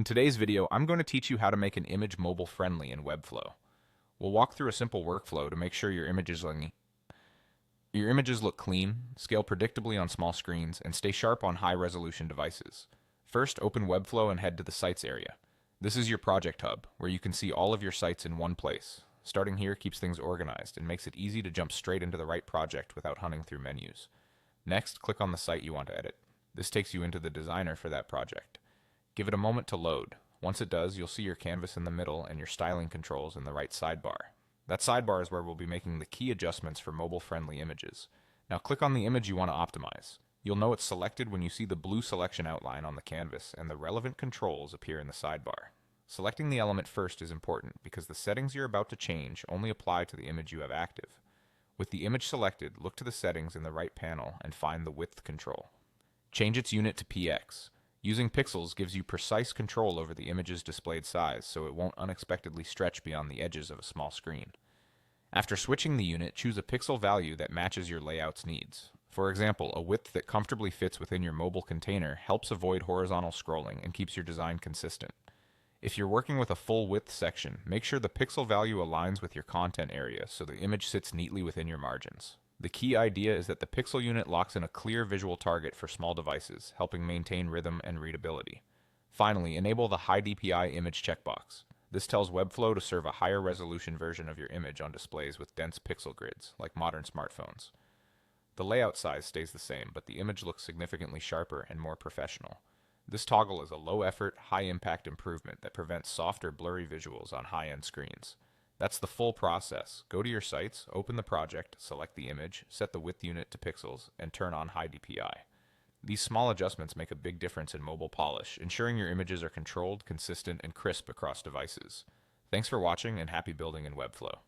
In today's video, I'm going to teach you how to make an image mobile friendly in Webflow. We'll walk through a simple workflow to make sure your images look clean, scale predictably on small screens, and stay sharp on high-resolution devices. First, open Webflow and head to the Sites area. This is your project hub, where you can see all of your sites in one place. Starting here keeps things organized and makes it easy to jump straight into the right project without hunting through menus. Next, click on the site you want to edit. This takes you into the designer for that project. Give it a moment to load. Once it does, you'll see your canvas in the middle and your styling controls in the right sidebar. That sidebar is where we'll be making the key adjustments for mobile-friendly images. Now click on the image you want to optimize. You'll know it's selected when you see the blue selection outline on the canvas and the relevant controls appear in the sidebar. Selecting the element first is important because the settings you're about to change only apply to the image you have active. With the image selected, look to the settings in the right panel and find the width control. Change its unit to px. Using pixels gives you precise control over the image's displayed size, so it won't unexpectedly stretch beyond the edges of a small screen. After switching the unit, choose a pixel value that matches your layout's needs. For example, a width that comfortably fits within your mobile container helps avoid horizontal scrolling and keeps your design consistent. If you're working with a full width section, make sure the pixel value aligns with your content area so the image sits neatly within your margins. The key idea is that the pixel unit locks in a clear visual target for small devices, helping maintain rhythm and readability. Finally, enable the High DPI Image checkbox. This tells Webflow to serve a higher resolution version of your image on displays with dense pixel grids, like modern smartphones. The layout size stays the same, but the image looks significantly sharper and more professional. This toggle is a low-effort, high-impact improvement that prevents soft or blurry visuals on high-end screens. That's the full process. Go to your sites, open the project, select the image, set the width unit to pixels, and turn on high DPI. These small adjustments make a big difference in mobile polish, ensuring your images are controlled, consistent, and crisp across devices. Thanks for watching and happy building in Webflow.